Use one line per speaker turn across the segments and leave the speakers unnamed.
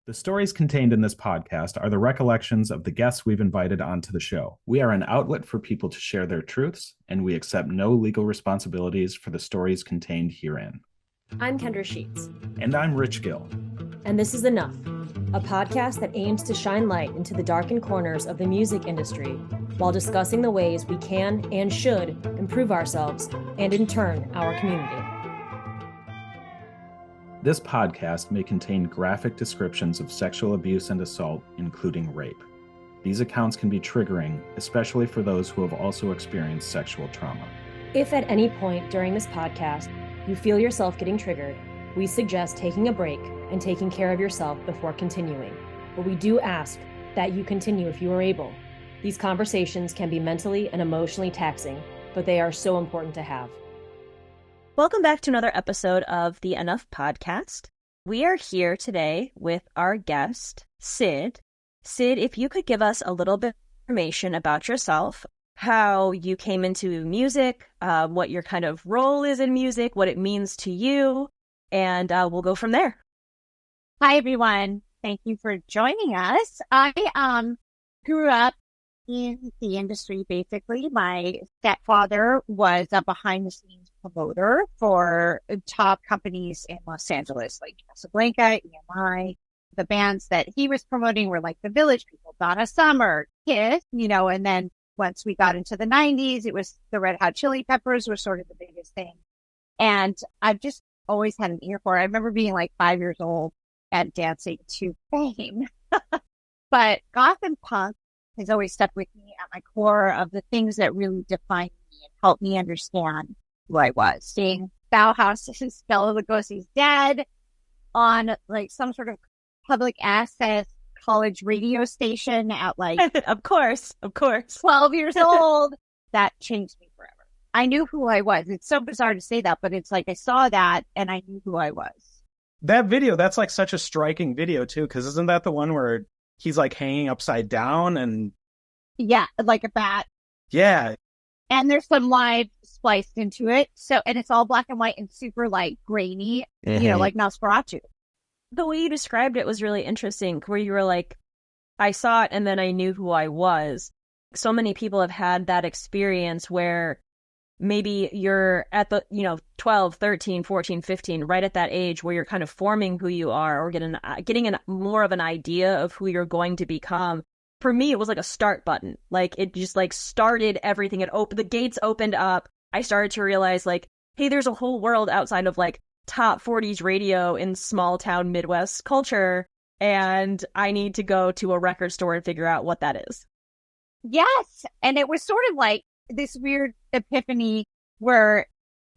The stories contained in this podcast are the recollections of the guests we've invited onto the show. We are an outlet for people to share their truths, and we accept no legal responsibilities for the stories contained herein.
I'm Kendra Sheets.
And I'm Rich Gill.
And this is Enough, a podcast that aims to shine light into the darkened corners of the music industry while discussing the ways we can and should improve ourselves and, in turn, our community.
This podcast may contain graphic descriptions of sexual abuse and assault, including rape. These accounts can be triggering, especially for those who have also experienced sexual trauma.
If at any point during this podcast you feel yourself getting triggered, we suggest taking a break and taking care of yourself before continuing. But we do ask that you continue if you are able. These conversations can be mentally and emotionally taxing, but they are so important to have.
Welcome back to another episode of the Enough Podcast. We are here today with our guest, Cyd. Cyd, if you could give us a little bit of information about yourself, how you came into music, what your kind of role is in music, what it means to you, and we'll go from there.
Hi, everyone. Thank you for joining us. I grew up in the industry, basically. My stepfather was a behind-the-scenes promoter for top companies in Los Angeles, like Casablanca, EMI. The bands that he was promoting were like The Village People, Donna Summer, Kiss, and then once we got into the 90s, it was the Red Hot Chili Peppers were sort of the biggest thing. And I've just always had an ear for it. I remember being like 5 years old and dancing to Fame. But goth and punk has always stuck with me at my core of the things that really defined me and helped me understand who I was. Seeing Bauhaus's Bela Lugosi's Dead on like some sort of public access college radio station at like
Of course.
12 years old, that changed me forever. I knew who I was. It's so bizarre to say that, but it's like I saw that and I knew who I was.
That video, that's like such a striking video too, because isn't that the one where he's like hanging upside down and...
Yeah, like a bat.
Yeah.
And there's some live spliced into it. So, and it's all black and white and super like grainy, like Nosferatu.
The way you described it was really interesting, where you were like, I saw it and then I knew who I was. So many people have had that experience where maybe you're at the, 12, 13, 14, 15, right at that age where you're kind of forming who you are or getting more of an idea of who you're going to become. For me, it was like a start button. Like it just like started everything. The gates opened up. I started to realize like, hey, there's a whole world outside of like top 40s radio in small town Midwest culture. And I need to go to a record store and figure out what that is.
Yes. And it was sort of like this weird epiphany where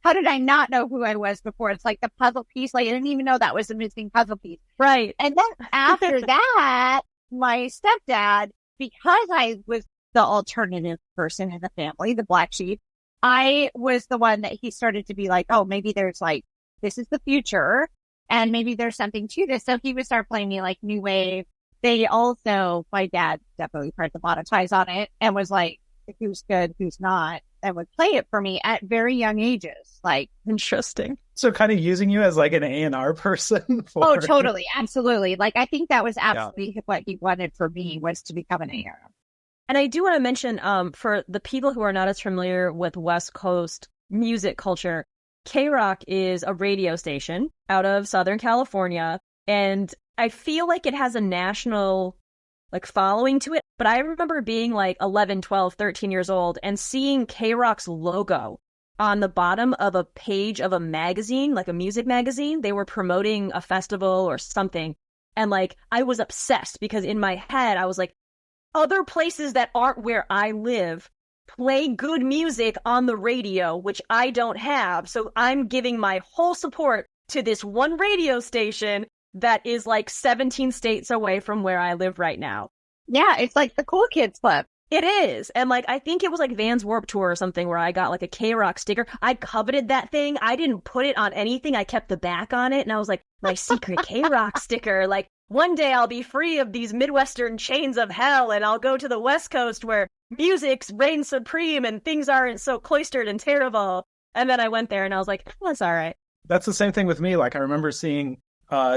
how did I not know who I was before? It's like the puzzle piece. Like I didn't even know that was a missing puzzle piece.
Right.
And then after that, my stepdad, because I was the alternative person in the family, the black sheep, I was the one that he started to be like, oh, maybe there's like, this is the future and maybe there's something to this. So he would start playing me like new wave. My dad definitely tried to monetize on it and was like, who's good, who's not, and would play it for me at very young ages. Like,
interesting.
So kind of using you as like an A&R person.
Oh, totally. Absolutely. Like, I think that was absolutely what he wanted for me was to become an A&R.
And I do want to mention, for the people who are not as familiar with West Coast music culture, K-Rock is a radio station out of Southern California. And I feel like it has a national like following to it. But I remember being like 11, 12, 13 years old and seeing K-Rock's logo on the bottom of a page of a magazine, like a music magazine. They were promoting a festival or something. And like, I was obsessed because in my head, I was like, other places that aren't where I live play good music on the radio, which I don't have. So I'm giving my whole support to this one radio station that is like 17 states away from where I live right now.
Yeah, it's like the cool kids club.
It is. And like, I think it was like Vans Warped Tour or something where I got like a K-Rock sticker. I coveted that thing. I didn't put it on anything. I kept the back on it. And I was like, my secret K-Rock sticker. Like, one day I'll be free of these Midwestern chains of hell and I'll go to the West Coast where music reigns supreme and things aren't so cloistered and terrible. And then I went there and I was like, oh, that's all right.
That's the same thing with me. Like I remember seeing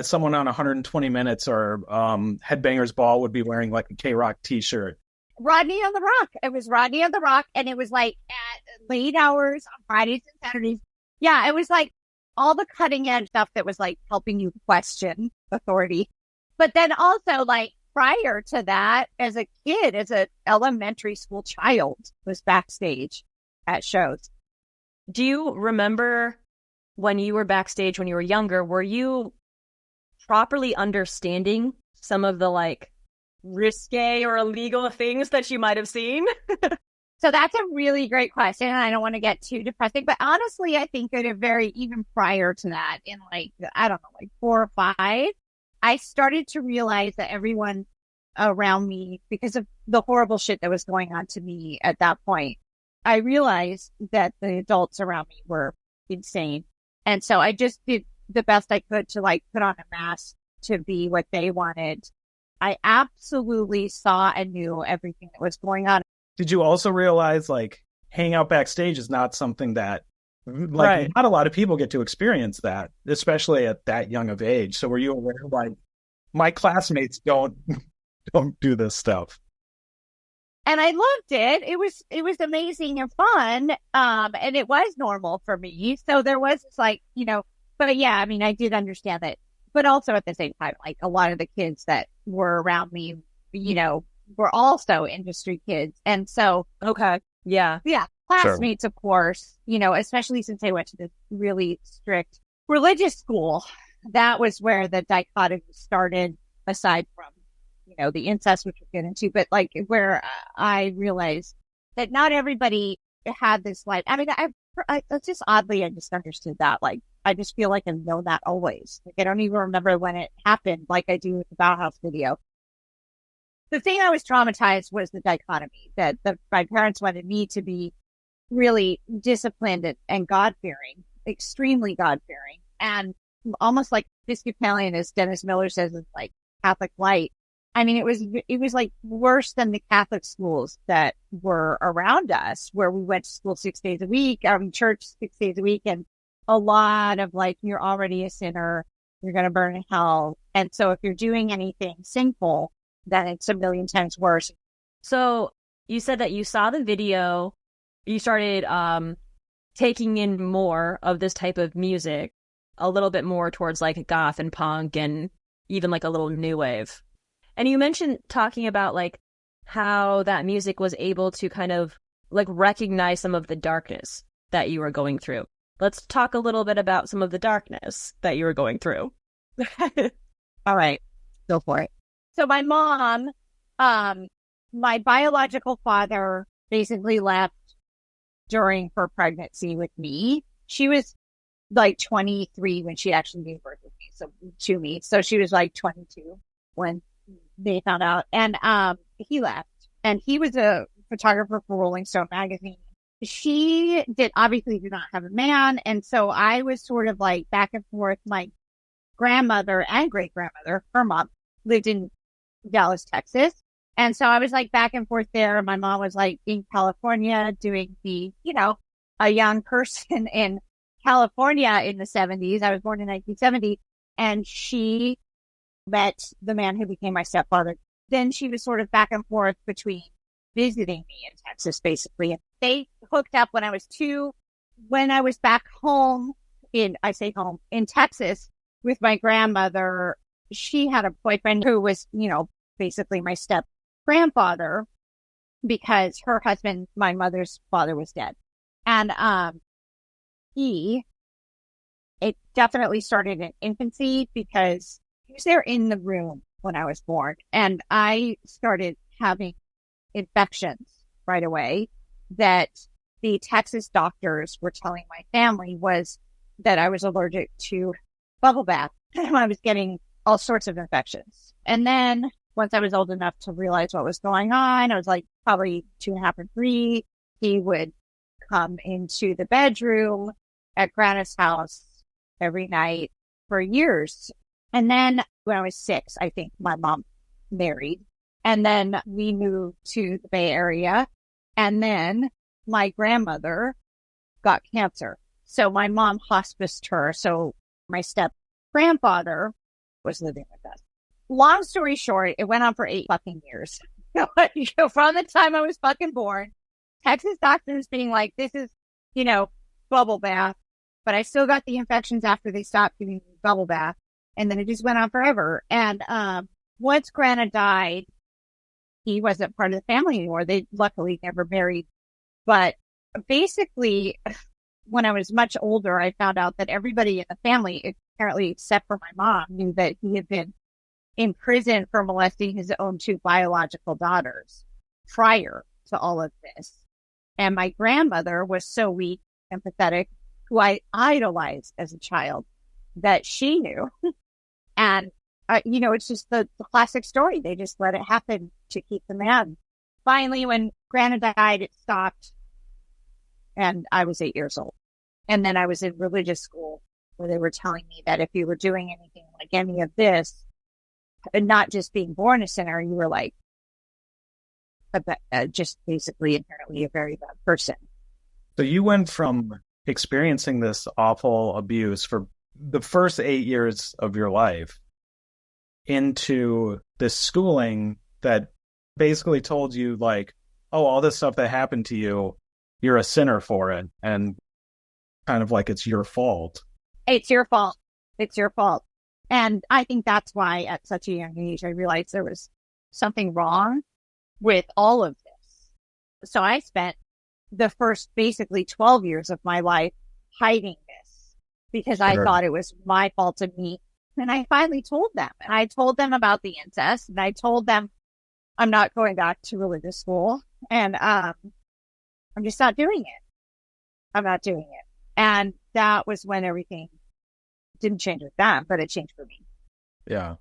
someone on 120 Minutes or Headbangers Ball would be wearing like a K-Rock t-shirt.
Rodney on the Rock. It was Rodney on the Rock, and it was like at late hours on Fridays and Saturdays. Yeah, it was like all the cutting edge stuff that was like helping you question authority. But then also like prior to that, as a kid, as an elementary school child, was backstage at shows.
Do you remember when you were backstage when you were younger, were you properly understanding some of the like risque or illegal things that you might have seen?
So that's a really great question. I don't want to get too depressing, but honestly, I think at a very, even prior to that, in like, I don't know, like 4 or 5, I started to realize that everyone around me, because of the horrible shit that was going on to me at that point, I realized that the adults around me were insane. And so I just did the best I could to like put on a mask to be what they wanted. I absolutely saw and knew everything that was going on.
Did you also realize like hanging out backstage is not something that like
Right.
not a lot of people get to experience that, especially at that young of age. So were you aware like my classmates don't do this stuff?
And I loved it. It was amazing and fun. And it was normal for me. So there was this like, but yeah, I mean, I did understand that, but also at the same time, like a lot of the kids that were around me, were also industry kids. And so,
Okay. Yeah.
classmates, of course, especially since I went to this really strict religious school, that was where the dichotomy started, aside from, the incest, which we'll get into, but like where I realized that not everybody had this life. I mean, I just oddly, I just understood that. Like, I just feel like I've known that always. Like, I don't even remember when it happened, like I do with the Bauhaus video. The thing I was traumatized was the dichotomy that my parents wanted me to be really disciplined and God-fearing, extremely God-fearing, and almost like Episcopalian, as Dennis Miller says, is like Catholic light. I mean, it was like worse than the Catholic schools that were around us, where we went to school 6 days a week, church 6 days a week, and a lot of like, you're already a sinner, you're going to burn in hell. And so if you're doing anything sinful, then it's a million times worse.
So you said that you saw the video, you started taking in more of this type of music, a little bit more towards like goth and punk and even like a little new wave. And you mentioned talking about like how that music was able to kind of like recognize some of the darkness that you were going through. Let's talk a little bit about some of the darkness that you were going through.
All right, go for it. So my mom, my biological father basically left during her pregnancy with me. She was like 23 when she actually gave birth to me. So she was like 22 when they found out. And he left. And he was a photographer for Rolling Stone magazine. She obviously did not have a man. And so I was sort of like back and forth. My grandmother and great grandmother, her mom, lived in Dallas, Texas. And so I was like back and forth there. My mom was like in California doing a young person in California in the 70s. I was born in 1970. And she met the man who became my stepfather. Then she was sort of back and forth between visiting me in Texas, basically. And they hooked up when I was 2. When I was back home in Texas with my grandmother, she had a boyfriend who was, basically my step grandfather, because her husband, my mother's father, was dead. And it definitely started in infancy because he was there in the room when I was born. And I started having infections right away that the Texas doctors were telling my family was that I was allergic to bubble bath. I was getting all sorts of infections. And then once I was old enough to realize what was going on, I was like probably 2.5 or 3, he would come into the bedroom at Grandma's house every night for years. And then when I was 6, I think my mom married. And then we moved to the Bay Area. And then my grandmother got cancer. So my mom hospiced her. So my step grandfather was living with us. Long story short, it went on for 8 fucking years. From the time I was fucking born, Texas doctors being like, this is, bubble bath. But I still got the infections after they stopped giving me bubble bath. And then it just went on forever. And once Grandma died, he wasn't part of the family anymore. They luckily never married. But basically, when I was much older, I found out that everybody in the family, apparently except for my mom, knew that he had been in prison for molesting his own 2 biological daughters prior to all of this. And my grandmother was so weak and pathetic, who I idolized as a child, that she knew. And, it's just the classic story. They just let it happen to keep the man. Finally, when Grandma died, it stopped. And I was 8 years old. And then I was in religious school where they were telling me that if you were doing anything like any of this, and not just being born a sinner, you were like, just basically inherently a very bad person.
So you went from experiencing this awful abuse for the first 8 years of your life into this schooling that basically told you like, oh, all this stuff that happened to you, you're a sinner for it. And kind of like it's your fault.
It's your fault. It's your fault. And I think that's why at such a young age, I realized there was something wrong with all of this. So I spent the first basically 12 years of my life hiding this because I thought it was my fault to me. And I finally told them. And I told them about the incest. And I told them I'm not going back to religious school. And I'm just not doing it. I'm not doing it. And that was when everything didn't change with them, but it changed for me.
Yeah.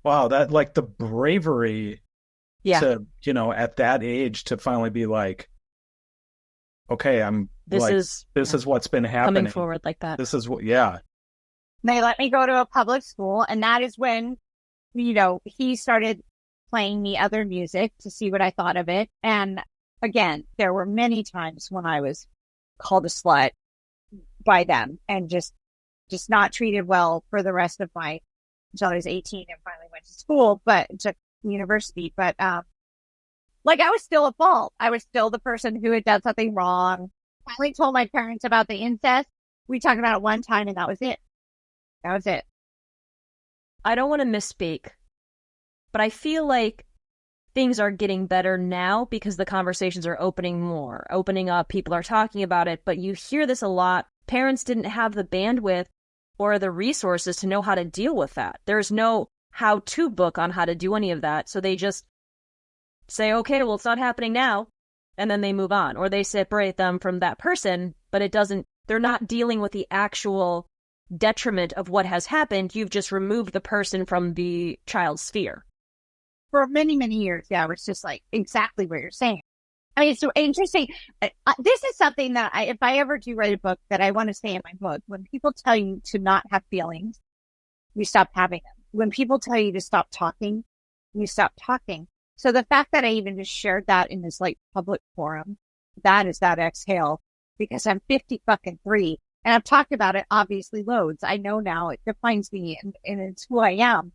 Wow. That like the bravery to, at that age to finally be like, okay, this is what's been happening.
Coming forward like that.
This is what, yeah.
They let me go to a public school. And that is when, he started playing me other music to see what I thought of it. And again, there were many times when I was called a slut by them and just not treated well for the rest of until I was 18 and finally went to school, to university. But, I was still at fault. I was still the person who had done something wrong. Finally told my parents about the incest. We talked about it one time and that was it. That was it.
I don't want to misspeak, but I feel like things are getting better now because the conversations are opening up. People are talking about it, but you hear this a lot. Parents didn't have the bandwidth or the resources to know how to deal with that. There's no how-to book on how to do any of that. So they just say, okay, well, it's not happening now. And then they move on, or they separate them from that person, but they're not dealing with the actual detriment of what has happened. You've just removed the person from the child's sphere.
For many, many years, yeah, it's just like exactly what you're saying. I mean, it's so interesting. This is something that if I ever do write a book, that I want to say in my book. When people tell you to not have feelings, you stop having them. When people tell you to stop talking, you stop talking. So the fact that I even just shared that in this like public forum, that is that exhale, because I'm 53 and I've talked about it obviously loads. I know now it defines me and it's who I am.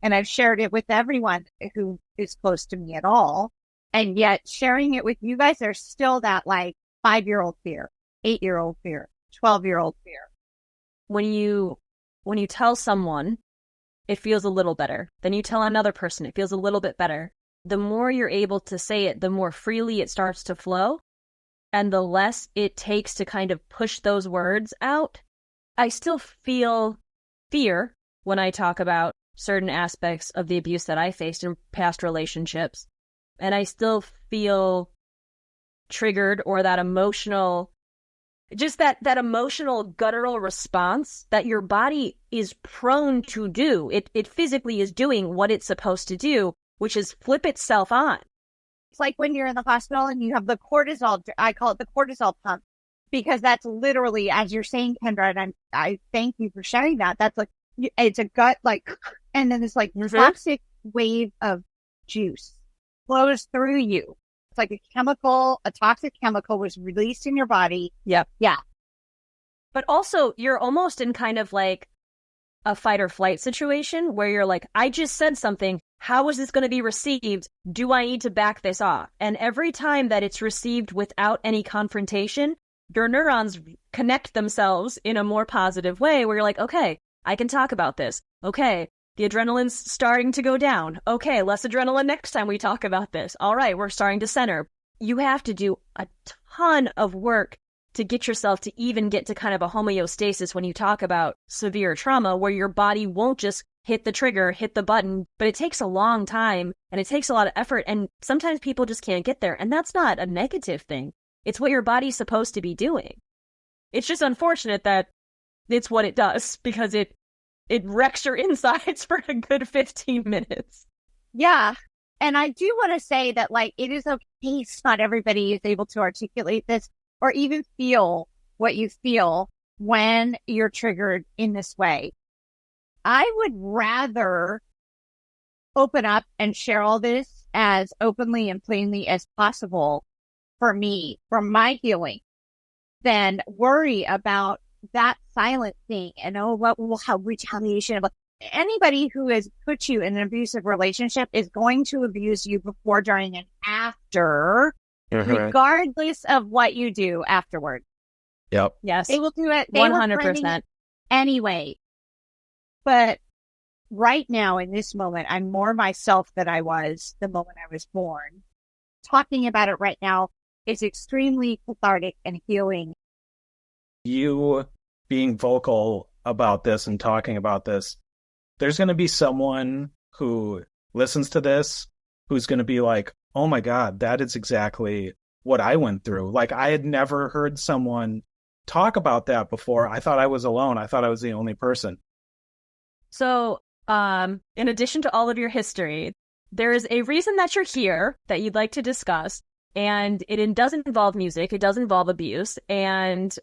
And I've shared it with everyone who is close to me at all. And yet sharing it with you guys, there's still that like 5-year-old fear, 8-year-old fear, 12-year-old fear.
When you tell someone, it feels a little better. Then you tell another person, it feels a little bit better. The more you're able to say it, the more freely it starts to flow. And the less it takes to kind of push those words out. I still feel fear when I talk about certain aspects of the abuse that I faced in past relationships. And I still feel triggered, or that emotional, just that emotional guttural response that your body is prone to do. It physically is doing what it's supposed to do, which is flip itself on.
It's like when you're in the hospital and you have the cortisol, I call it the cortisol pump, because that's literally, as you're saying, Kendra, and I thank you for sharing that. That's like, it's a gut, like, and then this like toxic wave of juice flows through you. It's like a toxic chemical was released in your body.
Yep.
Yeah.
But also you're almost in kind of like a fight or flight situation where you're like, I just said something. How is this going to be received? Do I need to back this off? And every time that it's received without any confrontation, your neurons connect themselves in a more positive way where you're like, okay, I can talk about this. Okay, the adrenaline's starting to go down. Okay, less adrenaline next time we talk about this. All right, we're starting to center. You have to do a ton of work to get yourself to even get to kind of a homeostasis when you talk about severe trauma, where your body won't just hit the trigger, hit the button, but it takes a long time and it takes a lot of effort. And sometimes people just can't get there. And that's not a negative thing. It's what your body's supposed to be doing. It's just unfortunate that it's what it does because it wrecks your insides for a good 15 minutes.
Yeah. And I do want to say that, like, it is okay. Not everybody is able to articulate this or even feel what you feel when you're triggered in this way. I would rather open up and share all this as openly and plainly as possible for me, for my healing, than worry about that silent thing and, oh, what will have retaliation. Anybody who has put you in an abusive relationship is going to abuse you before, during, and after, regardless of what you do afterward.
Yep.
Yes.
They will do it. They
100%.
Anyway. But right now, in this moment, I'm more myself than I was the moment I was born. Talking about it right now is extremely cathartic and healing.
You being vocal about this and talking about this, there's going to be someone who listens to this who's going to be like, oh my God, that is exactly what I went through. Like, I had never heard someone talk about that before. I thought I was alone. I thought I was the only person.
So, in addition to all of your history, there is a reason that you're here that you'd like to discuss, and it doesn't involve music. It does involve abuse, and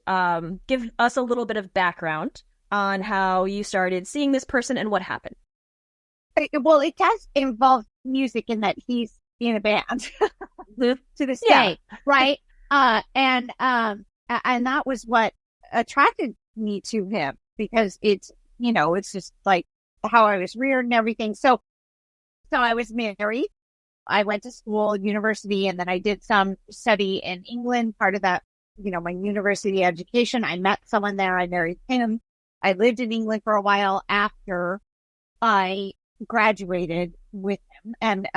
give us a little bit of background on how you started seeing this person and what happened.
Well, it does involve music in that he's in a band to this day, right? And that was what attracted me to him, because it's, you know, it's just like how I was reared and everything. So I was married. I went to school, university, and then I did some study in England. Part of that, you know, my university education, I met someone there. I married him. I lived in England for a while after I graduated with him, and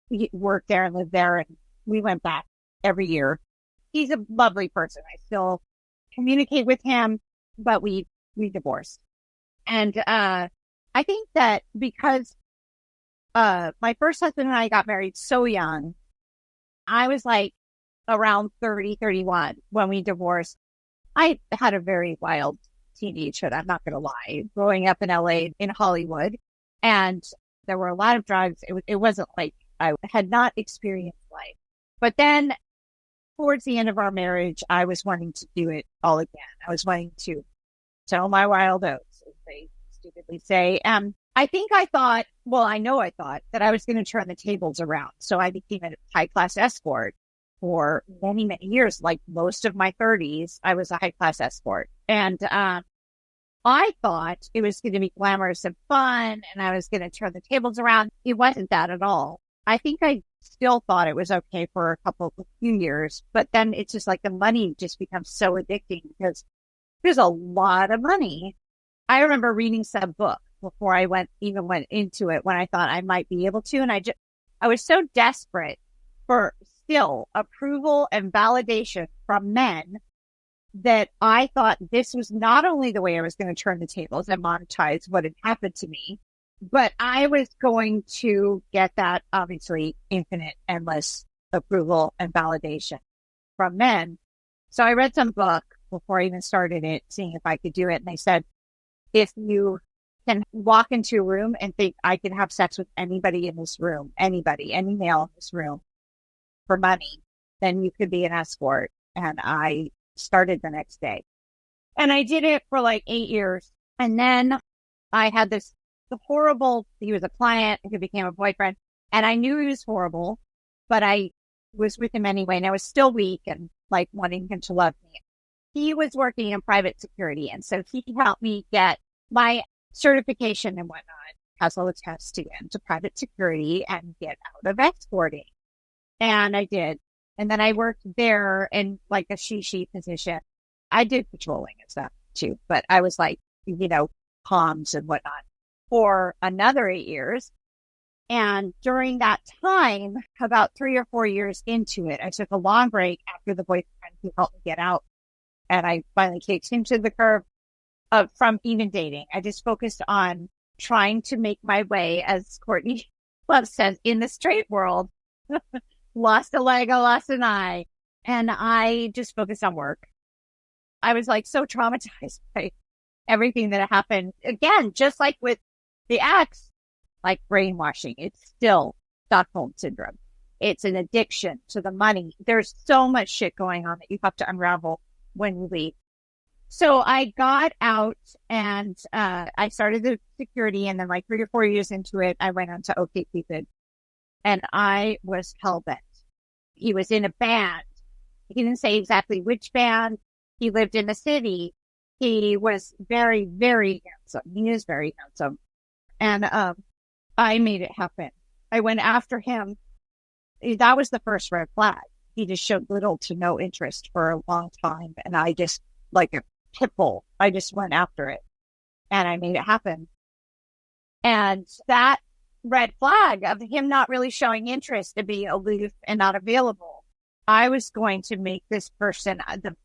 he worked there and lived there, and we went back every year. He's a lovely person. I still communicate with him, but we divorced. And I think that because my first husband and I got married so young, I was like around 30, 31 when we divorced. I had a very wild teenagehood, I'm not going to lie, growing up in LA, in Hollywood. And there were a lot of drugs. It wasn't like I had not experienced life. But then towards the end of our marriage, I was wanting to do it all again. I was wanting to sow my wild oats, as they stupidly say. I think I thought that I was going to turn the tables around. So I became a high-class escort for many, many years. Like most of my 30s, I was a high-class escort. And I thought it was going to be glamorous and fun, and I was going to turn the tables around. It wasn't that at all. I think I still thought it was okay for a few years, but then it's just like the money just becomes so addicting because there's a lot of money. I remember reading some book before I went into it when I thought I might be able to. And I was so desperate for still approval and validation from men that I thought this was not only the way I was going to turn the tables and monetize what had happened to me, but I was going to get that obviously infinite, endless approval and validation from men. So I read some book before I even started it, seeing if I could do it. And they said, if you can walk into a room and think I can have sex with anybody in this room, any male in this room for money, then you could be an escort. And I started the next day. And I did it for like 8 years. And then I had he was a client who became a boyfriend, and I knew he was horrible, but I was with him anyway. And I was still weak and like wanting him to love me. He was working in private security. And so he helped me get my certification and whatnot, has all the tests to get into private security and get out of escorting. And I did. And then I worked there in like a she position. I did patrolling and stuff too, but I was like, comms and whatnot for another 8 years. And during that time, about 3 or 4 years into it, I took a long break after the boyfriend who helped me get out. And I finally kicked him to the curb from even dating. I just focused on trying to make my way, as Courtney Love says, in the straight world. Lost a leg, I lost an eye. And I just focused on work. I was like so traumatized by everything that happened. Again, just like with the ex, like brainwashing. It's still Stockholm syndrome. It's an addiction to the money. There's so much shit going on that you have to unravel when you leave. So I got out and I started the security, and then like 3 or 4 years into it, I went on to OkCupid, and I was hellbent. He was in a band. He didn't say exactly which band. He lived in the city. He was very, very handsome. He is very handsome. And I made it happen. I went after him. That was the first red flag. He just showed little to no interest for a long time. And I just, like a pit bull, I just went after it. And I made it happen. And that red flag of him not really showing interest, to be aloof and not available, I was going to make this person,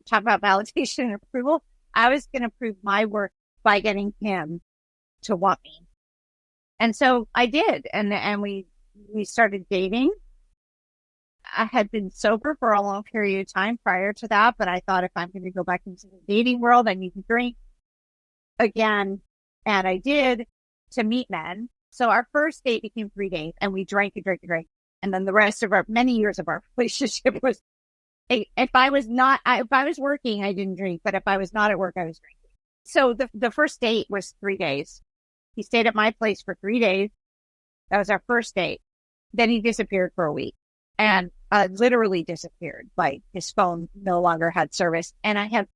talk about validation and approval, I was going to prove my worth by getting him to want me. And so I did. And we started dating. I had been sober for a long period of time prior to that, but I thought if I'm going to go back into the dating world, I need to drink again. And I did, to meet men. So our first date became 3 days, and we drank and drank and drank. And then the rest of many years of our relationship was, if I was working, I didn't drink, but if I was not at work, I was drinking. So the first date was 3 days. He stayed at my place for 3 days. That was our first date. Then he disappeared for a week, and literally disappeared. Like, his phone no longer had service. And I have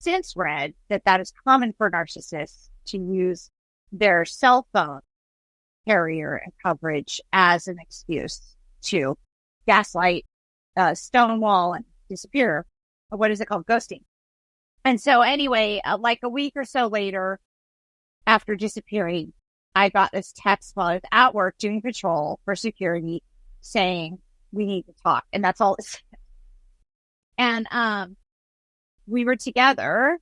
since read that is common for narcissists to use their cell phone carrier and coverage as an excuse to gaslight, stonewall, and disappear. What is it called? Ghosting. And so anyway, like a week or so later, after disappearing, I got this text while I was at work doing patrol for security saying, we need to talk. And that's all it said. And we were together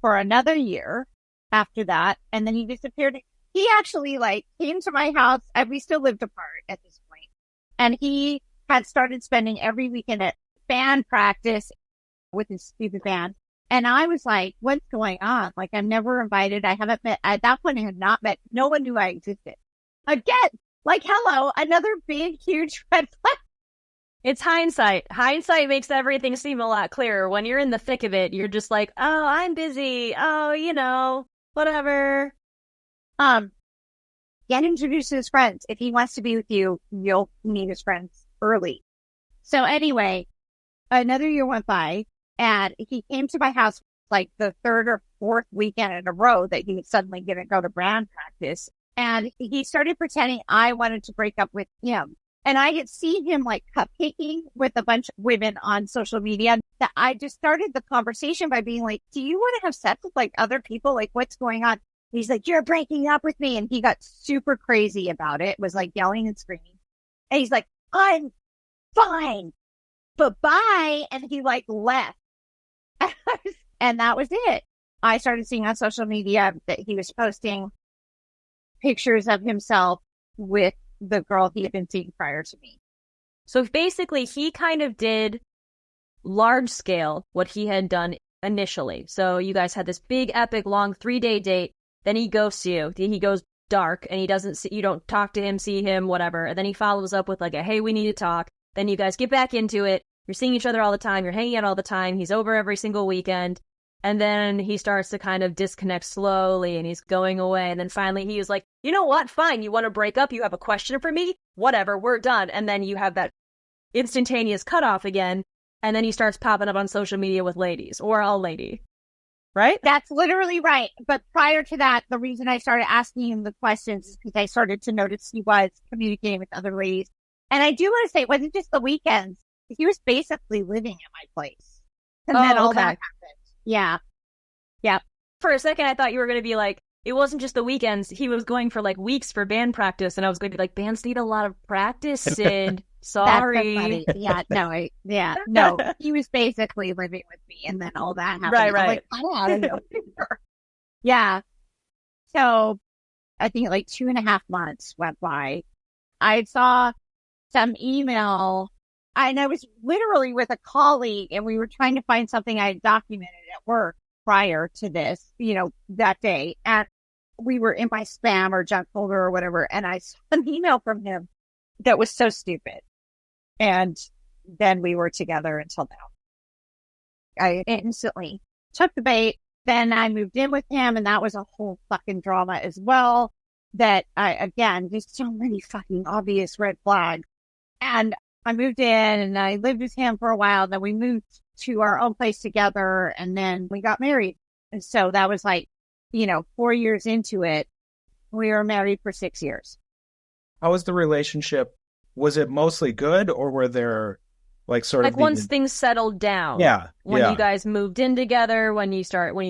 for another year after that. And then he disappeared. He actually came to my house, and we still lived apart at this point. And he had started spending every weekend at band practice with his stupid band. And I was like, what's going on? Like, I'm never invited. I haven't met, at that point I had not met. No one knew I existed. Again, hello, another big, huge red flag.
It's hindsight. Hindsight makes everything seem a lot clearer. When you're in the thick of it, you're just like, oh, I'm busy. Oh, whatever.
Get introduced to his friends. If he wants to be with you, you'll meet his friends early. So anyway, another year went by, and he came to my house like the 3rd or 4th weekend in a row that he was suddenly going to go to band practice. And he started pretending I wanted to break up with him. And I had seen him cupcaking with a bunch of women on social media. That I just started the conversation by being like, do you want to have sex with other people? Like, what's going on? He's like, you're breaking up with me. And he got super crazy about it, was yelling and screaming. And he's like, I'm fine, but bye. And he left. And that was it. I started seeing on social media that he was posting pictures of himself with the girl he had been seeing prior to me.
So basically, he kind of did large scale what he had done initially. So you guys had this big, epic, long 3-day date. Then he ghosts you. He goes dark, and you don't talk to him, see him, whatever. And then he follows up with hey, we need to talk. Then you guys get back into it. You're seeing each other all the time. You're hanging out all the time. He's over every single weekend. And then he starts to kind of disconnect slowly, and he's going away. And then finally he was like, you know what? Fine. You want to break up? You have a question for me? Whatever. We're done. And then you have that instantaneous cutoff again. And then he starts popping up on social media with ladies, or all lady. right?
That's literally right. But prior to that, the reason I started asking him the questions is because I started to notice he was communicating with other ladies. And I do want to say, it wasn't just the weekends. He was basically living at my place. And then all that happened. Yeah. Yeah.
For a second, I thought you were going to be like, it wasn't just the weekends. He was going for like weeks for band practice. And I was going to be like, bands need a lot of practice, Sid. Sorry.
Yeah, no. He was basically living with me, and then all that happened.
Right.
I'm like, I don't know. Yeah. So I think like 2.5 months went by. I saw some email, and I was literally with a colleague, and we were trying to find something I had documented at work prior to this, that day. And we were in my spam or junk folder or whatever, and I saw an email from him that was so stupid. And then we were together until now. I instantly took the bait. Then I moved in with him, and that was a whole fucking drama as well. That just so many fucking obvious red flags. And I moved in and I lived with him for a while. Then we moved to our own place together, and then we got married. And so that was like, 4 years into it. We were married for 6 years.
How was the relationship? Was it mostly good, or were there
once things settled down?
Yeah.
When you guys moved in together, when you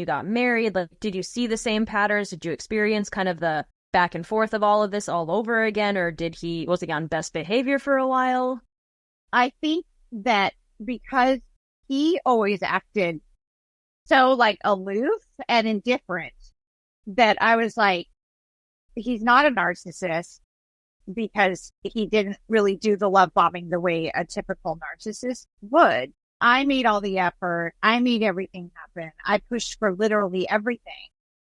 got married, like, did you see the same patterns? Did you experience kind of the back and forth of all of this all over again? Or was he on best behavior for a while?
I think that because he always acted so like aloof and indifferent that I was like, he's not a narcissist, because he didn't really do the love bombing the way a typical narcissist would. I made all the effort. I made everything happen. I pushed for literally everything.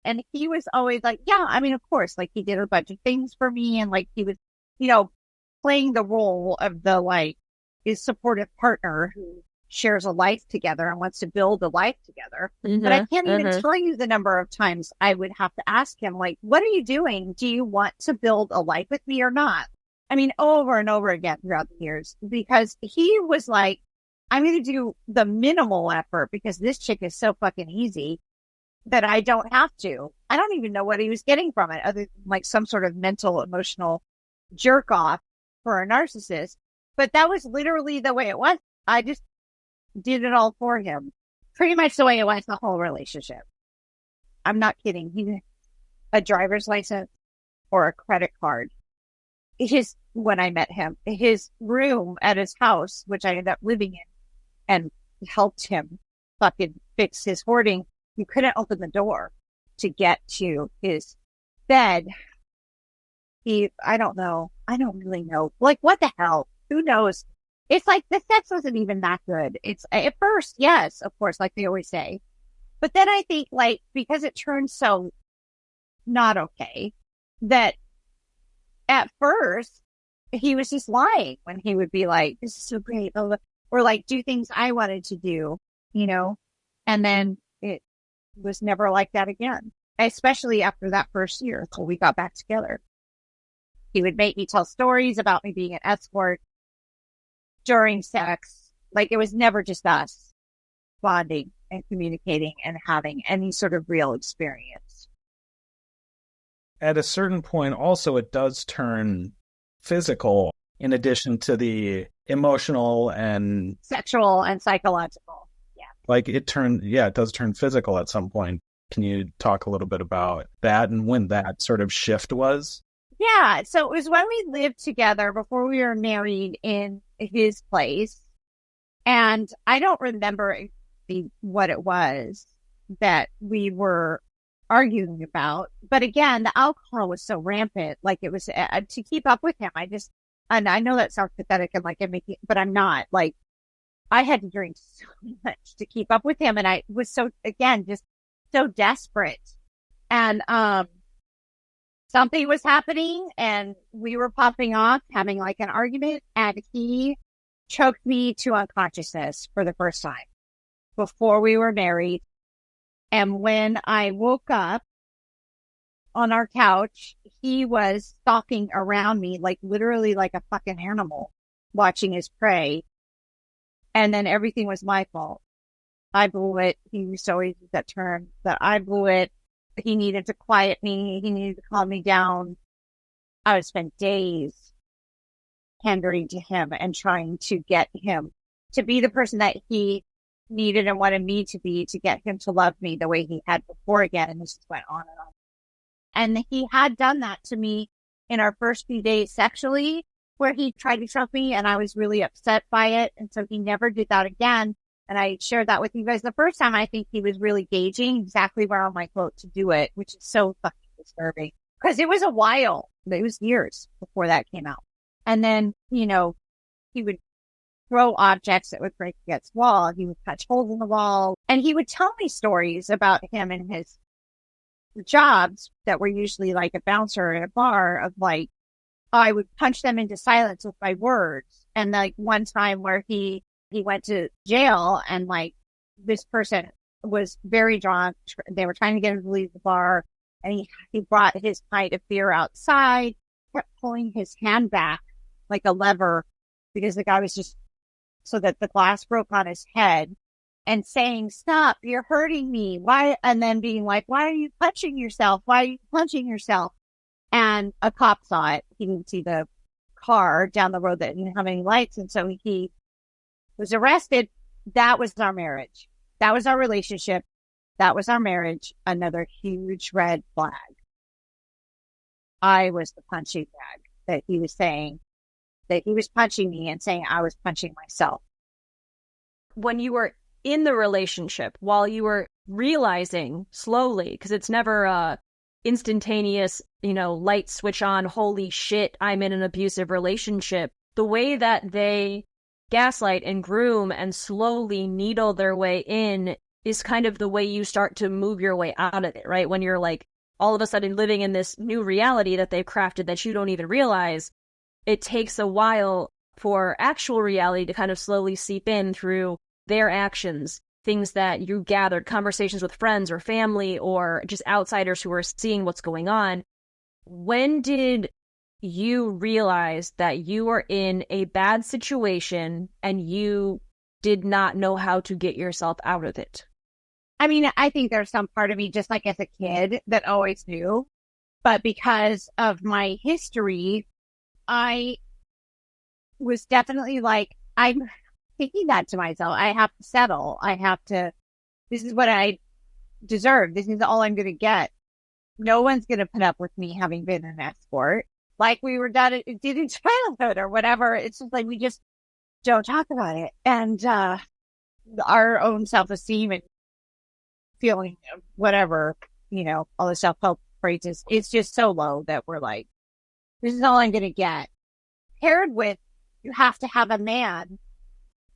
And he was always like, yeah, I mean, of course, like he did a bunch of things for me. And like he was, playing the role of the his supportive partner who shares a life together and wants to build a life together.
Mm-hmm,
but I can't even tell you the number of times I would have to ask him, like, what are you doing? Do you want to build a life with me or not? I mean, over and over again throughout the years, because he was like, I'm going to do the minimal effort because this chick is so fucking easy that I don't have to. I don't even know what he was getting from it other than like some sort of mental, emotional jerk off for a narcissist. But that was literally the way it was. I just did it all for him. Pretty much the way it was the whole relationship. I'm not kidding. He a driver's license or a credit card. When I met him, his room at his house, which I ended up living in and helped him fucking fix his hoarding, you couldn't open the door to get to his bed. I don't know. I don't really know. Like, what the hell? Who knows? It's like the sex wasn't even that good. It's at first, yes, of course, like they always say. But then I think because it turned so not okay, that at first he was just lying when he would be like, this is so great. Or do things I wanted to do, and then it was never like that again, especially after that first year until we got back together. He would make me tell stories about me being an escort during sex. Like, it was never just us bonding and communicating and having any sort of real experience.
At a certain point, also, it does turn physical in addition to the emotional and
sexual and psychological. Yeah.
It does turn physical at some point. Can you talk a little bit about that and when that sort of shift was?
Yeah. So it was when we lived together before we were married in his place. And I don't remember what it was that we were arguing about. But again, the alcohol was so rampant. Like, it was to keep up with him. And I know that sounds pathetic and like but I'm not. Like, I had to drink so much to keep up with him. And I was just so desperate. And, something was happening and we were popping off, having like an argument, and he choked me to unconsciousness for the first time before we were married. And when I woke up on our couch, he was stalking around me, like literally like a fucking animal watching his prey. And then everything was my fault. I blew it. He used to always use that term, that I blew it. He needed to quiet me. He needed to calm me down. I would spend days pandering to him and trying to get him to be the person that he needed and wanted me to be, to get him to love me the way he had before again. And this just went on and on. And he had done that to me in our first few days sexually, where he tried to choke me and I was really upset by it. And so he never did that again. And I shared that with you guys the first time. I think he was really gauging exactly where on my quote to do it, which is so fucking disturbing because it was a while. It was years before that came out. And then, you know, he would throw objects that would break against the wall. He would punch holes in the wall. And he would tell me stories about him and his jobs that were usually like a bouncer at a bar of like, I would punch them into silence with my words. And like one time where he went to jail and like this person was very drunk. They were trying to get him to leave the bar. And he brought his pint of beer outside, kept pulling his hand back like a lever because the guy was just so that the glass broke on his head and saying, stop, you're hurting me. Why? And then being like, why are you punching yourself? Why are you punching yourself? And a cop saw it. He didn't see the car down the road that didn't have any lights. And so he was arrested. That was our marriage. That was our relationship. That was our marriage. Another huge red flag. I was the punching bag that he was saying, that he was punching me and saying I was punching myself.
When you were in the relationship, while you were realizing slowly, because it's never instantaneous, you know, light switch on, holy shit, I'm in an abusive relationship. The way that they gaslight and groom and slowly needle their way in is kind of the way you start to move your way out of it, right? When you're like all of a sudden living in this new reality that they've crafted that you don't even realize, it takes a while for actual reality to kind of slowly seep in through their actions, things that you gathered, conversations with friends or family or just outsiders who are seeing what's going on. When did you realize that you were in a bad situation and you did not know how to get yourself out of it?
I mean, I think there's some part of me, just like as a kid, that always knew. But because of my history, I was definitely like, I'm thinking that to myself. I have to settle. This is what I deserve. This is all I'm going to get. No one's going to put up with me having been an escort. Like we were did in childhood or whatever. It's just like, we just don't talk about it. And, our own self-esteem and feeling whatever, you know, all the self-help phrases, it's just so low that we're like, this is all I'm going to get. Paired with, you have to have a man.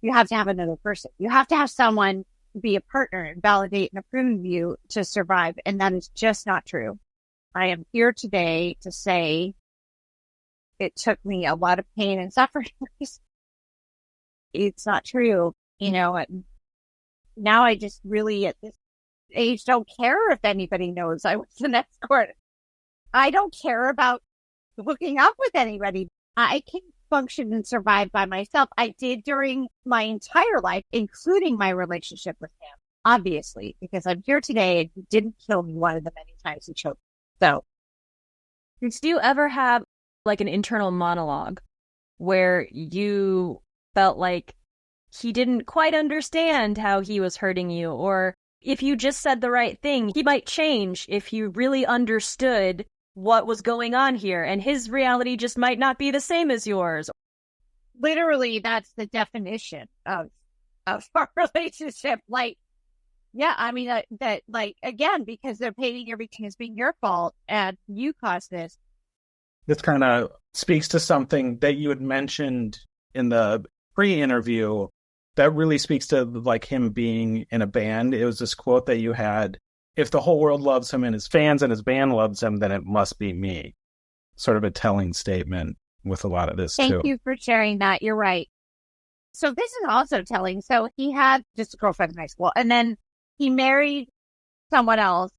You have to have another person. You have to have someone be a partner and validate and approve of you to survive. And that is just not true. I am here today to say it took me a lot of pain and suffering. It's not true. You know, and now I just really at this age don't care if anybody knows I was an escort. I don't care about hooking up with anybody. I can function and survive by myself. I did during my entire life, including my relationship with him, obviously, because I'm here today and he didn't kill me one of the many times he choked me. So,
did you ever have like an internal monologue where you felt like he didn't quite understand how he was hurting you, or if you just said the right thing, he might change if you really understood what was going on here, and his reality just might not be the same as yours?
Literally, that's the definition of our relationship. Like, yeah, I mean, that like, again, because they're painting everything as being your fault and you caused this.
This kind of speaks to something that you had mentioned in the pre-interview that really speaks to like him being in a band. It was this quote that you had: if the whole world loves him and his fans and his band loves him, then it must be me. Sort of a telling statement with a lot of this, too.
Thank you for sharing that. You're right. So this is also telling. So he had just a girlfriend in high school, and then he married someone else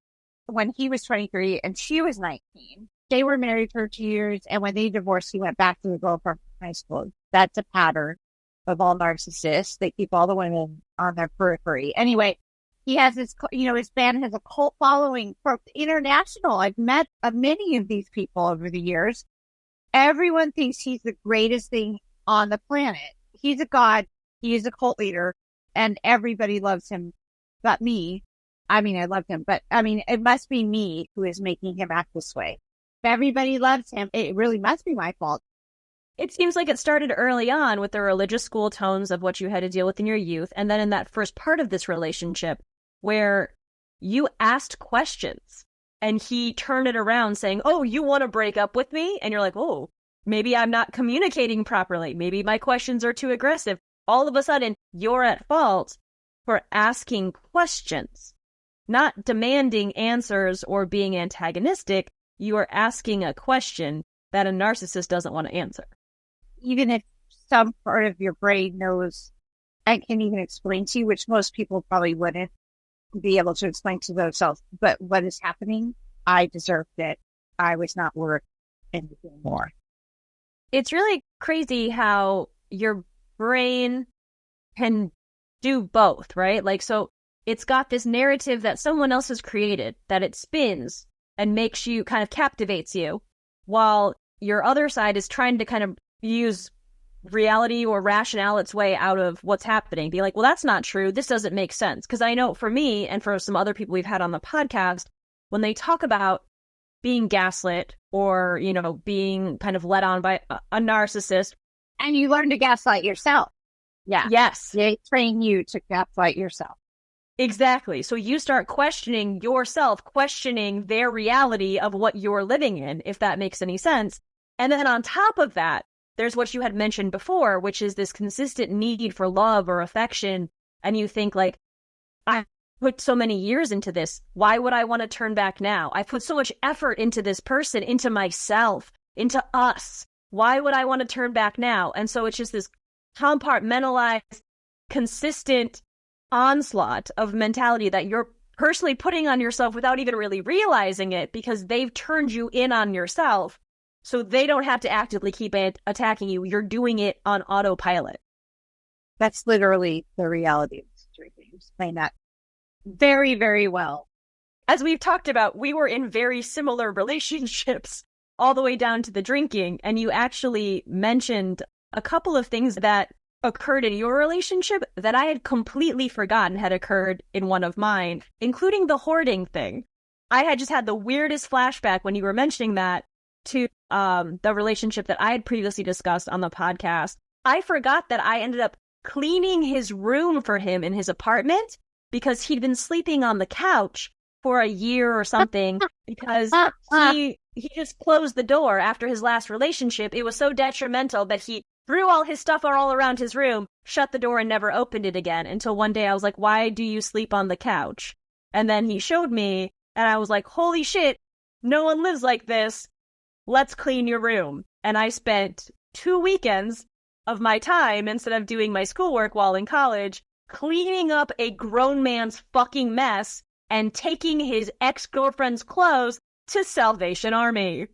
when he was 23 and she was 19. They were married for 2 years, and when they divorced, he went back to the girlfriend from high school. That's a pattern. of all narcissists. They keep all the women on their periphery. Anyway, he has his band has a cult following for international. I've met many of these people over the years. Everyone thinks he's the greatest thing on the planet. He's a god. He is a cult leader, and everybody loves him but me. I mean, I love him, but I mean, it must be me who is making him act this way. If everybody loves him, it really must be my fault.
It seems like it started early on with the religious school tones of what you had to deal with in your youth. And then in that first part of this relationship where you asked questions and he turned it around saying, oh, you want to break up with me? And you're like, oh, maybe I'm not communicating properly. Maybe my questions are too aggressive. All of a sudden, you're at fault for asking questions, not demanding answers or being antagonistic. You are asking a question that a narcissist doesn't want to answer.
Even if some part of your brain knows and can even explain to you, which most people probably wouldn't be able to explain to themselves, but what is happening, I deserved it. I was not worth anything more.
It's really crazy how your brain can do both, right? Like, so it's got this narrative that someone else has created, that it spins and makes you, kind of captivates you, while your other side is trying to kind of use reality or rationale its way out of what's happening. Be like, well, that's not true. This doesn't make sense. Because I know for me and for some other people we've had on the podcast, when they talk about being gaslit or, you know, being kind of led on by a narcissist.
And you learn to gaslight yourself. Yeah.
Yes.
They train you to gaslight yourself.
Exactly. So you start questioning yourself, questioning their reality of what you're living in, if that makes any sense. And then on top of that, there's what you had mentioned before, which is this consistent need for love or affection. And you think like, I put so many years into this. Why would I want to turn back now? I put so much effort into this person, into myself, into us. Why would I want to turn back now? And so it's just this compartmentalized, consistent onslaught of mentality that you're personally putting on yourself without even really realizing it, because they've turned you in on yourself. So they don't have to actively keep attacking you. You're doing it on autopilot.
That's literally the reality of the situation. You explain that very, very well.
As we've talked about, we were in very similar relationships all the way down to the drinking. And you actually mentioned a couple of things that occurred in your relationship that I had completely forgotten had occurred in one of mine, including the hoarding thing. I had just had the weirdest flashback when you were mentioning that to the relationship that I had previously discussed on the podcast. I forgot that I ended up cleaning his room for him in his apartment because he'd been sleeping on the couch for a year or something because he just closed the door after his last relationship. It was so detrimental that he threw all his stuff all around his room, shut the door, and never opened it again until one day I was like, why do you sleep on the couch? And then he showed me, and I was like, holy shit, no one lives like this. Let's clean your room. And I spent 2 weekends of my time, instead of doing my schoolwork while in college, cleaning up a grown man's fucking mess and taking his ex-girlfriend's clothes to Salvation Army.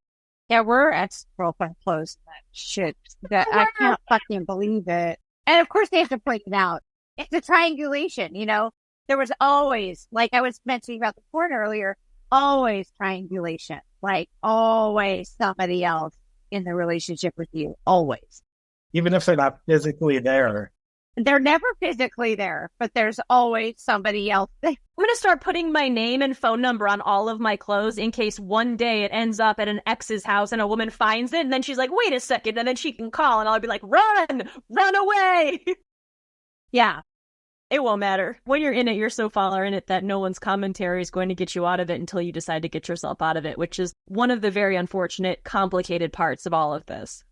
Yeah, we're ex-girlfriend clothes. That shit. That I can't fucking believe it. And of course they have to point it out. It's a triangulation, you know? There was always, like I was mentioning about the porn earlier, always triangulation. Like always somebody else in the relationship with you. Always.
Even if they're not physically there.
They're never physically there, but there's always somebody else there.
I'm going to start putting my name and phone number on all of my clothes in case one day it ends up at an ex's house and a woman finds it, and then she's like, wait a second, and then she can call, and I'll be like, run away.
Yeah.
It won't matter. When you're in it, you're so far in it that no one's commentary is going to get you out of it until you decide to get yourself out of it, which is one of the very unfortunate, complicated parts of all of this.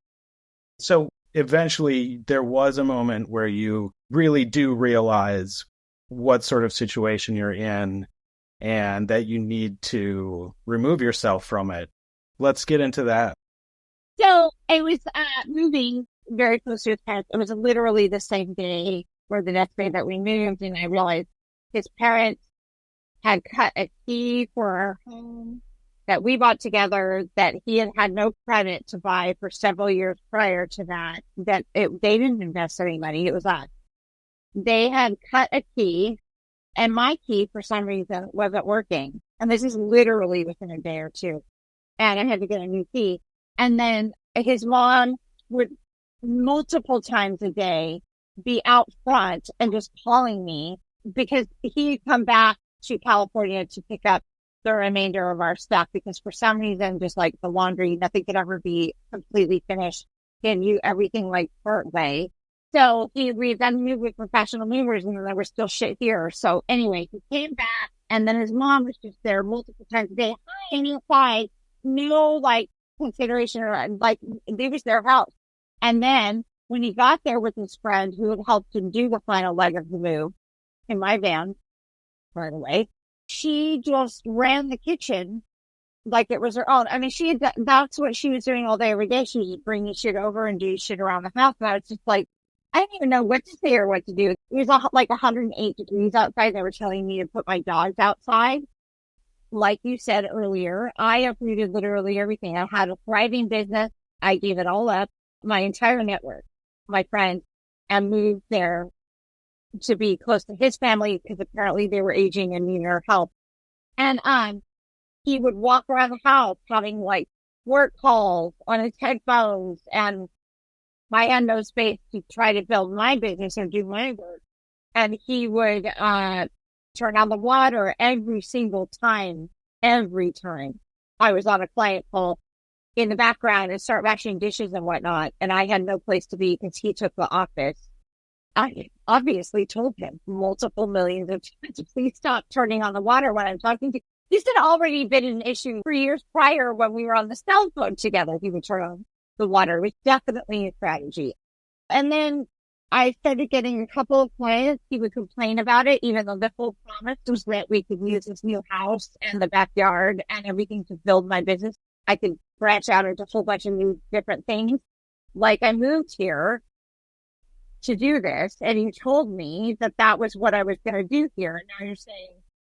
So eventually there was a moment where you really do realize what sort of situation you're in and that you need to remove yourself from it. Let's get into that.
So it was moving very close to his parents. It was literally the same day or the next day that we moved, and I realized his parents had cut a key for our home that we bought together that he had had no credit to buy for several years prior to that, they didn't invest any money. It was us. They had cut a key, and my key for some reason wasn't working. And this is literally within a day or two. And I had to get a new key. And then his mom would multiple times a day be out front and just calling me because he'd come back to California to pick up the remainder of our stuff because for some reason, just like the laundry, nothing could ever be completely finished. And everything like part way. So we then moved with professional movers and then there was still shit here. So anyway, he came back and then his mom was just there multiple times a day. Hi, and inside, no like consideration or like it was their house. And then when he got there with his friend who had helped him do the final leg of the move in my van, by the way, she just ran the kitchen like it was her own. I mean, that's what she was doing all day, every day. She was bringing shit over and doing shit around the house. And I was just like, I didn't even know what to say or what to do. It was like 108 degrees outside. They were telling me to put my dogs outside. Like you said earlier, I uprooted literally everything. I had a thriving business. I gave it all up, my entire network, my friends, and moved there to be close to his family because apparently they were aging and needing our help. And he would walk around the house having like work calls on his headphones, and I had no space to try to build my business and do my work. And he would turn on the water every single time, every time I was on a client call in the background and start washing dishes and whatnot. And I had no place to be because he took the office. I obviously told him multiple millions of times, please stop turning on the water when I'm talking to you. This had already been an issue 3 years prior when we were on the cell phone together. He would turn on the water. It was definitely a strategy. And then I started getting a couple of clients. He would complain about it, even though the whole promise was that we could use this new house and the backyard and everything to build my business. I could branch out into a whole bunch of new different things. Like I moved here to do this, and he told me that that was what I was going to do here. And now you're saying,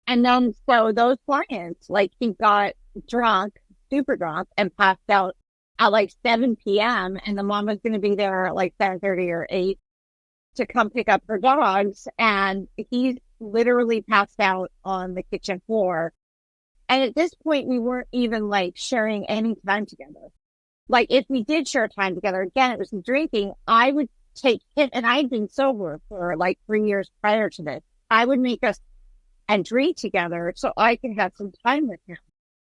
and then so those clients, like he got drunk, super drunk, and passed out at like 7 p.m. and the mom was going to be there at like 7:30 or 8 to come pick up her dogs. And he literally passed out on the kitchen floor. And at this point, we weren't even like sharing any time together. Like if we did share time together, again, it was drinking. I would take him, and I had been sober for like 3 years prior to this. I would make us and drink together so I could have some time with him.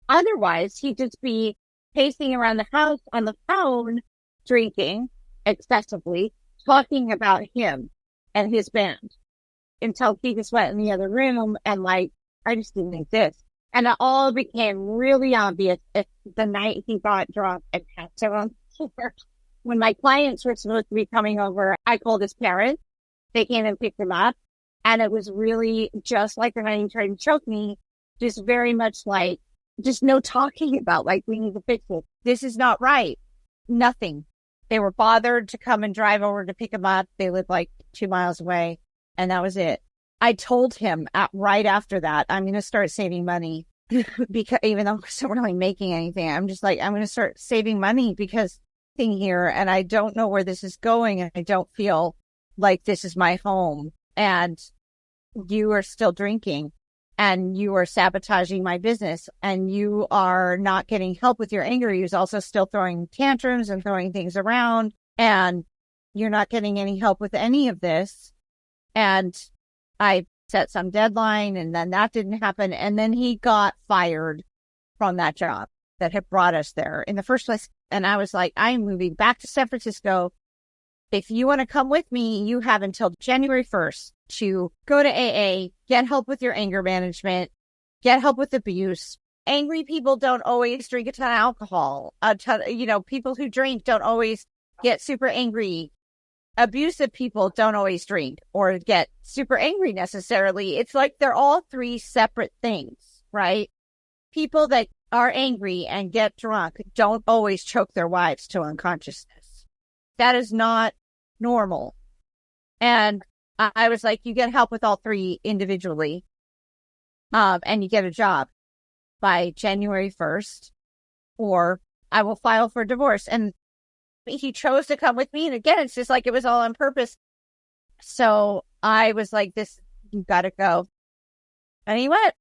Otherwise, he'd just be pacing around the house on the phone, drinking excessively, talking about him and his band until he just went in the other room and like, I just didn't exist. And it all became really obvious the night he got drunk and passed out on the floor. When my clients were supposed to be coming over, I called his parents. They came and picked him up. And it was really just like the night he tried to choke me, just very much like, just no talking about, like, we need to fix it. This is not right. Nothing. They were bothered to come and drive over to pick him up. They lived like 2 miles away. And that was it. I told him right after that, I'm going to start saving money because even though I wasn't really making anything, I'm just like, I'm going to start saving money because thing here. And I don't know where this is going. And I don't feel like this is my home. And you are still drinking and you are sabotaging my business and you are not getting help with your anger. You're also still throwing tantrums and throwing things around and you're not getting any help with any of this. And I set some deadline and then that didn't happen. And then he got fired from that job that had brought us there in the first place. And I was like, I'm moving back to San Francisco. If you want to come with me, you have until January 1st to go to AA, get help with your anger management, get help with abuse. Angry people don't always drink a ton of alcohol. People who drink don't always get super angry. Abusive people don't always drink or get super angry necessarily. It's like they're all three separate things, right? People that are angry and get drunk don't always choke their wives to unconsciousness. That is not normal. And I was like, you get help with all three individually, and you get a job. by January 1st, or I will file for divorce. And he chose to come with me. And again, it's just like it was all on purpose. So I was like, you got to go. And he went.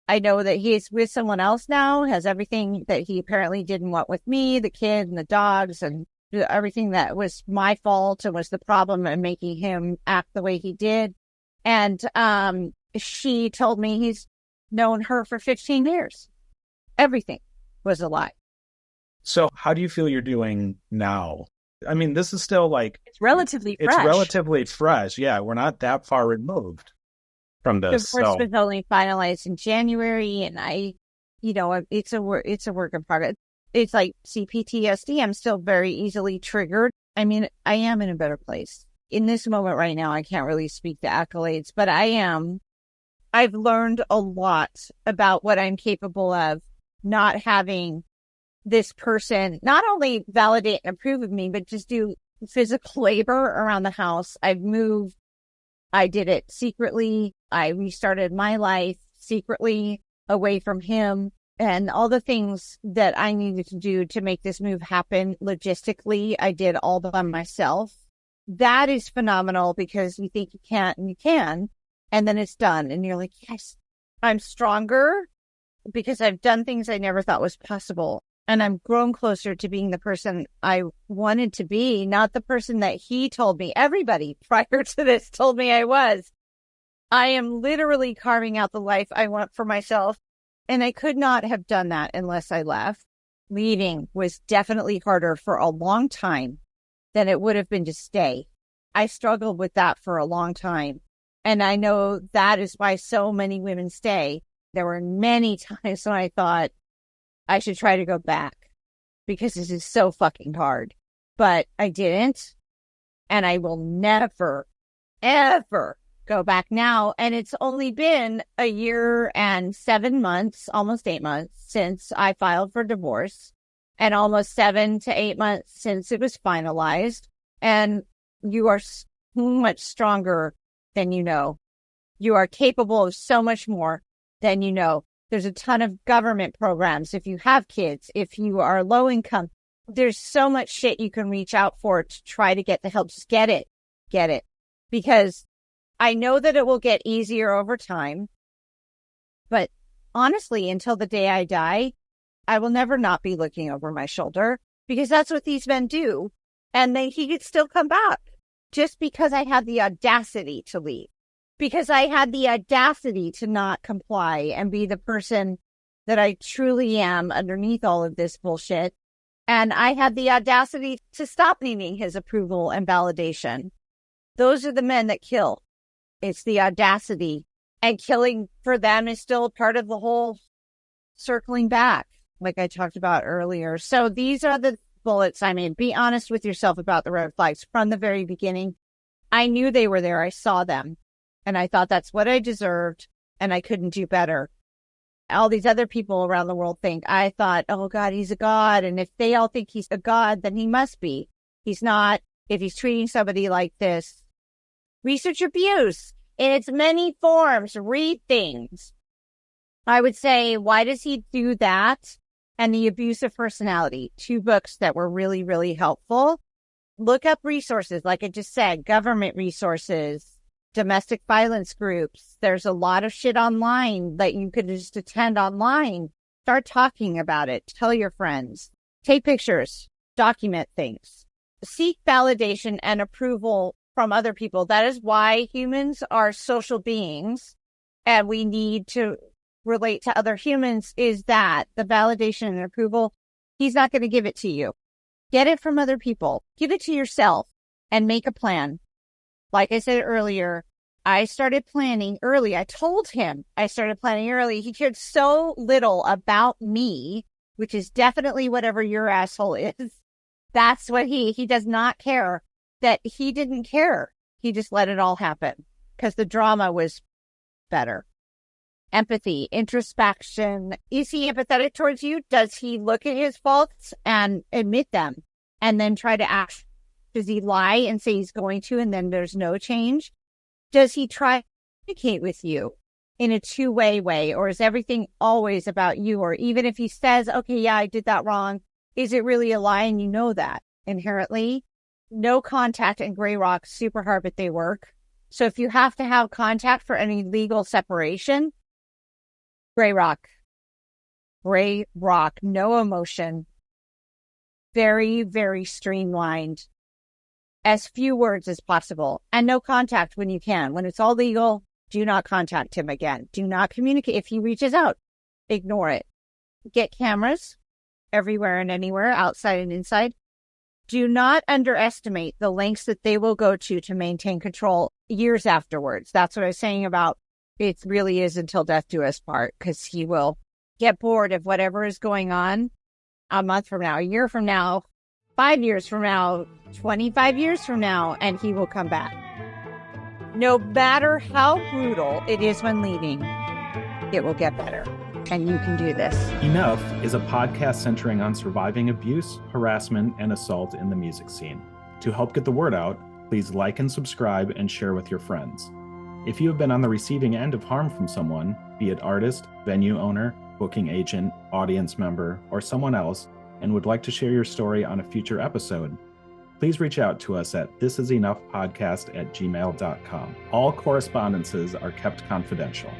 I know that he's with someone else now, has everything that he apparently didn't want with me, the kid and the dogs and everything that was my fault and was the problem in making him act the way he did. And she told me he's known her for 15 years. Everything was a lie.
So how do you feel you're doing now? I mean, this is still like...
It's relatively fresh.
It's relatively fresh. Yeah, we're not that far removed from this.
The divorce was only finalized in January, and it's a work in progress. It's like CPTSD. I'm still very easily triggered. I mean, I am in a better place. In this moment right now, I can't really speak the accolades, but I am. I've learned a lot about what I'm capable of, not having this person not only validate and approve of me, but just do physical labor around the house. I've moved. I did it secretly. I restarted my life secretly away from him, and all the things that I needed to do to make this move happen logistically, I did all by myself. That is phenomenal, because you think you can't and you can, and then it's done. And you're like, yes, I'm stronger because I've done things I never thought was possible. And I'm grown closer to being the person I wanted to be, not the person that he told me. Everybody prior to this told me I was. I am literally carving out the life I want for myself. And I could not have done that unless I left. Leaving was definitely harder for a long time than it would have been to stay. I struggled with that for a long time. And I know that is why so many women stay. There were many times when I thought, I should try to go back because this is so fucking hard. But I didn't. And I will never, ever go back now. And it's only been a year and 7 months, almost 8 months since I filed for divorce, and almost 7 to 8 months since it was finalized. And you are so much stronger than you know. You are capable of so much more than you know. There's a ton of government programs. If you have kids, if you are low income, there's so much shit you can reach out for to try to get the help. Just get it. Because I know that it will get easier over time. But honestly, until the day I die, I will never not be looking over my shoulder, because that's what these men do. And he could still come back just because I had the audacity to leave. Because I had the audacity to not comply and be the person that I truly am underneath all of this bullshit. And I had the audacity to stop needing his approval and validation. Those are the men that kill. It's the audacity. And killing for them is still part of the whole circling back, like I talked about earlier. So these are the bullets. I mean, be honest with yourself about the red flags from the very beginning. I knew they were there. I saw them. And I thought that's what I deserved, and I couldn't do better. All these other people around the world think, I thought, oh God, he's a god. And if they all think he's a god, then he must be. He's not. If he's treating somebody like this. Research abuse in its many forms. Read things. I would say, why does he do that? And the abusive personality. 2 books that were really, really helpful. Look up resources, like I just said, government resources. Domestic violence groups. There's a lot of shit online that you could just attend online. Start talking about it. Tell your friends. Take pictures. Document things. Seek validation and approval from other people. That is why humans are social beings, and we need to relate to other humans, is that the validation and approval, he's not going to give it to you. Get it from other people. Give it to yourself and make a plan. Like I said earlier, I started planning early. I told him I started planning early. He cared so little about me, which is definitely whatever your asshole is. That's what he does not care. That he didn't care. He just let it all happen because the drama was better. Empathy, introspection. Is he empathetic towards you? Does he look at his faults and admit them and then try to act? Does he lie and say he's going to, and then there's no change? Does he try to communicate with you? in a two-way way, or is everything always about you? Or even if he says, okay, yeah, I did that wrong, is it really a lie and you know that inherently? No contact and gray rock, super hard, but they work. So if you have to have contact for any legal separation, gray rock, no emotion, very, very streamlined, as few words as possible, and no contact when you can. When it's all legal, do not contact him again. Do not communicate. If he reaches out, ignore it. Get cameras everywhere and anywhere, outside and inside. Do not underestimate the lengths that they will go to maintain control years afterwards. That's what I was saying about it really is until death do us part, because he will get bored of whatever is going on a month from now, a year from now, 5 years from now, 25 years from now, and he will come back. No matter how brutal it is when leaving, it will get better. And you can do this.
Enough is a podcast centering on surviving abuse, harassment, and assault in the music scene. To help get the word out, please like and subscribe and share with your friends. If you have been on the receiving end of harm from someone, be it artist, venue owner, booking agent, audience member, or someone else, and would like to share your story on a future episode, please reach out to us at thisisenoughpodcast@gmail.com. All correspondences are kept confidential.